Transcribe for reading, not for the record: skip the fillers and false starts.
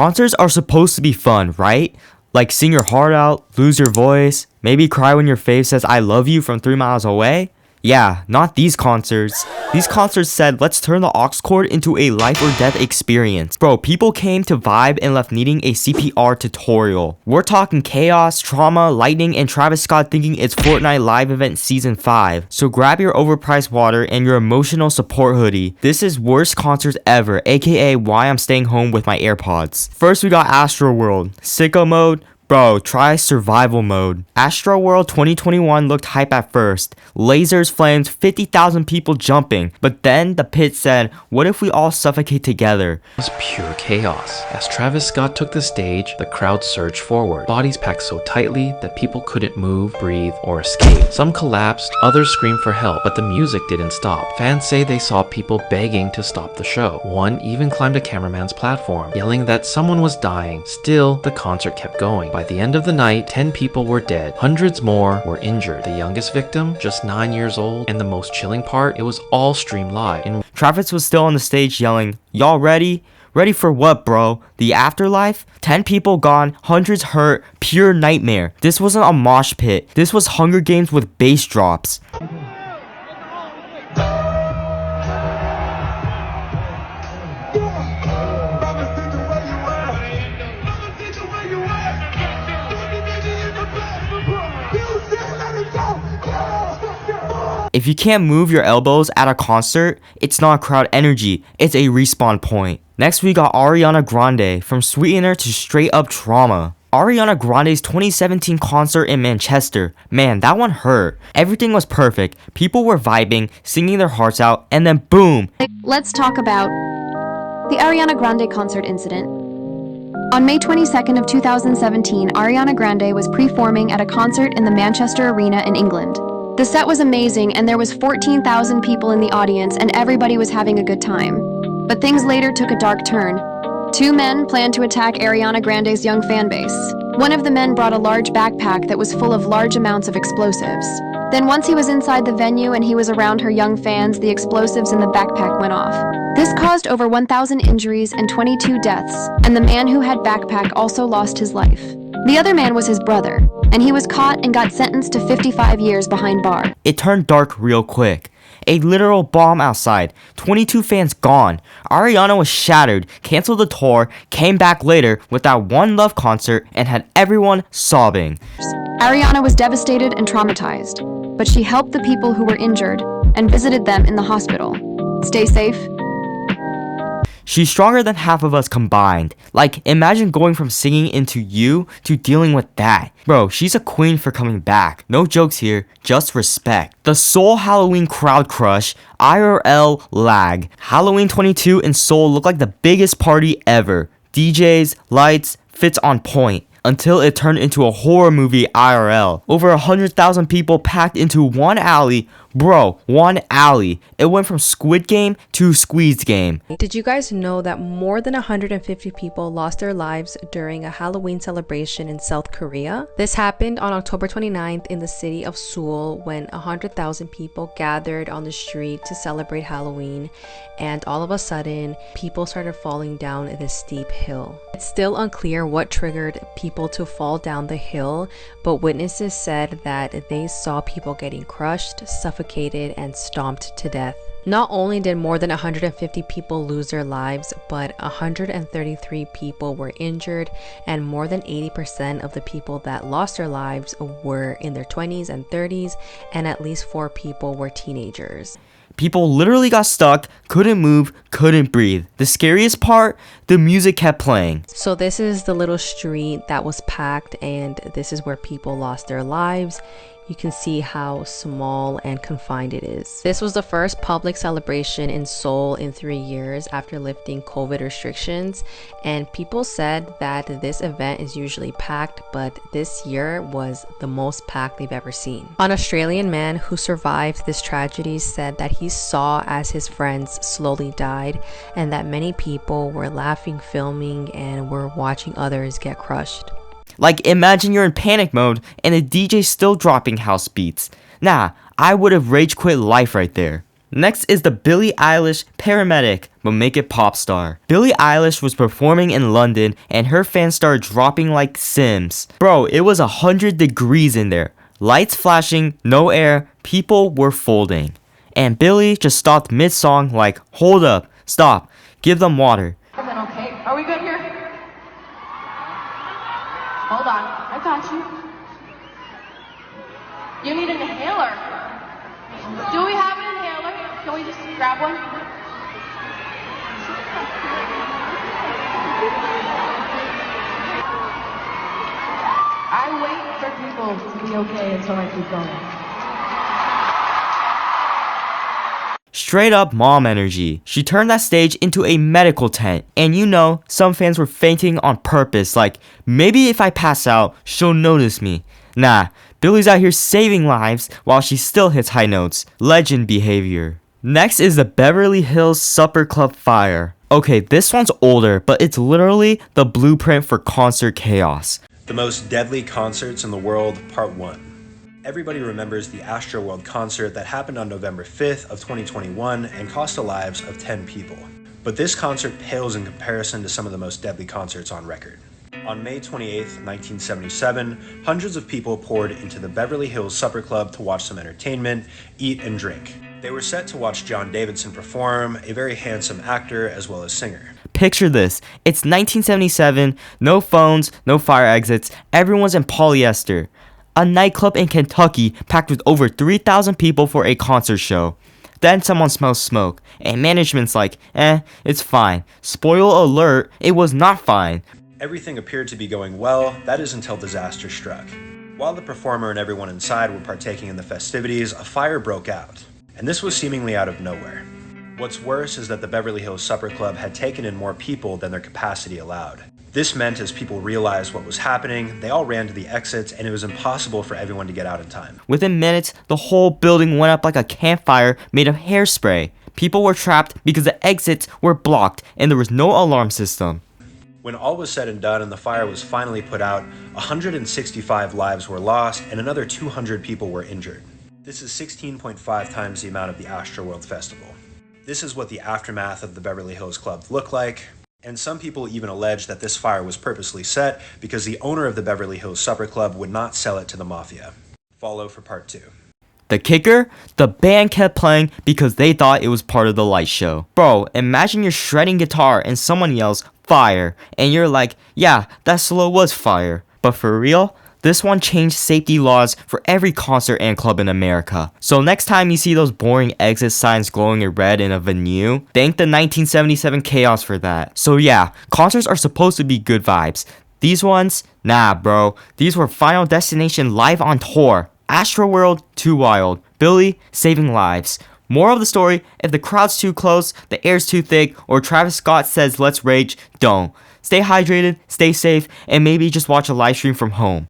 Concerts are supposed to be fun, right? Like sing your heart out, lose your voice, maybe cry when your fave says I love you from 3 miles away. Yeah, not these concerts. These concerts said, let's turn the aux cord into a life or death experience. Bro, people came to vibe and left needing a CPR tutorial. We're talking chaos, trauma, lightning, and Travis Scott thinking it's Fortnite Live Event Season 5. So grab your overpriced water and your emotional support hoodie. This is worst concerts ever, aka why I'm staying home with my AirPods. First we got Astroworld, sicko mode. Bro, try survival mode. Astroworld 2021 looked hype at first. Lasers, flames, 50,000 people jumping. But then the pit said, what if we all suffocate together? It was pure chaos. As Travis Scott took the stage, the crowd surged forward. Bodies packed so tightly that people couldn't move, breathe, or escape. Some collapsed, others screamed for help, but the music didn't stop. Fans say they saw people begging to stop the show. One even climbed a cameraman's platform, yelling that someone was dying. Still, the concert kept going. By the end of the night, 10 people were dead. Hundreds more were injured. The youngest victim, just 9 years old. And the most chilling part, it was all streamed live. Travis was still on the stage yelling, y'all ready? Ready for what, bro? The afterlife? 10 people gone, hundreds hurt, pure nightmare. This wasn't a mosh pit. This was Hunger Games with bass drops. If you can't move your elbows at a concert, it's not crowd energy, it's a respawn point. Next we got Ariana Grande, from sweetener to straight up trauma. Ariana Grande's 2017 concert in Manchester, man, that one hurt. Everything was perfect, people were vibing, singing their hearts out, and then boom! Let's talk about the Ariana Grande concert incident. On May 22nd of 2017, Ariana Grande was performing at a concert in the Manchester Arena in England. The set was amazing and there was 14,000 people in the audience and everybody was having a good time. But things later took a dark turn. Two men planned to attack Ariana Grande's young fan base. One of the men brought a large backpack that was full of large amounts of explosives. Then once he was inside the venue and he was around her young fans, the explosives in the backpack went off. This caused over 1,000 injuries and 22 deaths, and the man who had backpack also lost his life. The other man was his brother, and he was caught and got sentenced to 55 years behind bar. It turned dark real quick. A literal bomb outside. 22 fans gone. Ariana was shattered, canceled the tour, came back later with that One Love concert, and had everyone sobbing. Ariana was devastated and traumatized, but she helped the people who were injured and visited them in the hospital. Stay safe. She's stronger than half of us combined. Like, imagine going from singing Into You to dealing with that. Bro, she's a queen for coming back. No jokes here, just respect. The Seoul Halloween crowd crush, IRL lag. Halloween 22 in Seoul looked like the biggest party ever. DJs, lights, fits on point. Until it turned into a horror movie IRL. Over 100,000 people packed into one alley. Bro, one alley. It went from Squid Game to Squeeze Game. Did you guys know that more than 150 people lost their lives during a Halloween celebration in South Korea? This happened on October 29th in the city of Seoul when 100,000 people gathered on the street to celebrate Halloween, and all of a sudden, people started falling down this steep hill. It's still unclear what triggered people to fall down the hill, but witnesses said that they saw people getting crushed, suffocated, and stomped to death. Not only did more than 150 people lose their lives, but 133 people were injured, and more than 80% of the people that lost their lives were in their 20s and 30s, and at least 4 people were teenagers. People literally got stuck, couldn't move, couldn't breathe. The scariest part, the music kept playing. So this is the little street that was packed, and this is where people lost their lives. You can see how small and confined it is. This was the first public celebration in Seoul in 3 years after lifting COVID restrictions, and people said that this event is usually packed, but this year was the most packed they've ever seen. An Australian man who survived this tragedy said that he saw as his friends slowly died, and that many people were laughing, filming, and were watching others get crushed. Like, imagine you're in panic mode and the DJ's still dropping house beats. Nah, I would have rage quit life right there. Next is the Billie Eilish paramedic, but make it pop star. Billie Eilish was performing in London and her fans started dropping like Sims. Bro, it was 100 degrees in there. Lights flashing, no air, people were folding. And Billie just stopped mid-song like, hold up, stop, give them water. Is that okay? Are we good here? Hold on, I got you. You need an inhaler. Do we have an inhaler? Can we just grab one? I wait for people to be okay until I keep going. Straight up mom energy. She turned that stage into a medical tent. And you know, some fans were fainting on purpose, like, maybe if I pass out, she'll notice me. Nah, Billie's out here saving lives while she still hits high notes. Legend behavior. Next is the Beverly Hills Supper Club fire. Okay, this one's older, but it's literally the blueprint for concert chaos. The most deadly concerts in the world, part 1. Everybody remembers the Astroworld concert that happened on November 5th of 2021 and cost the lives of 10 people. But this concert pales in comparison to some of the most deadly concerts on record. On May 28th, 1977, hundreds of people poured into the Beverly Hills Supper Club to watch some entertainment, eat, and drink. They were set to watch John Davidson perform, a very handsome actor as well as singer. Picture this, it's 1977, no phones, no fire exits, everyone's in polyester. A nightclub in Kentucky packed with over 3,000 people for a concert show. Then someone smells smoke, and management's like, it's fine. Spoiler alert, it was not fine. Everything appeared to be going well, that is until disaster struck. While the performer and everyone inside were partaking in the festivities, a fire broke out. And this was seemingly out of nowhere. What's worse is that the Beverly Hills Supper Club had taken in more people than their capacity allowed. This meant as people realized what was happening, they all ran to the exits and it was impossible for everyone to get out in time. Within minutes, the whole building went up like a campfire made of hairspray. People were trapped because the exits were blocked and there was no alarm system. When all was said and done and the fire was finally put out, 165 lives were lost and another 200 people were injured. This is 16.5 times the amount of the Astroworld Festival. This is what the aftermath of the Beverly Hills Club looked like. And some people even allege that this fire was purposely set because the owner of the Beverly Hills Supper Club would not sell it to the mafia. Follow for part 2. The kicker? The band kept playing because they thought it was part of the light show. Bro, imagine you're shredding guitar and someone yells, fire, and you're like, yeah, that solo was fire. But for real? This one changed safety laws for every concert and club in America. So next time you see those boring exit signs glowing in red in a venue, thank the 1977 chaos for that. So yeah, concerts are supposed to be good vibes. These ones? Nah bro, these were Final Destination live on tour. Astroworld, too wild. Billie, saving lives. Moral of the story, if the crowd's too close, the air's too thick, or Travis Scott says let's rage, don't. Stay hydrated, stay safe, and maybe just watch a live stream from home.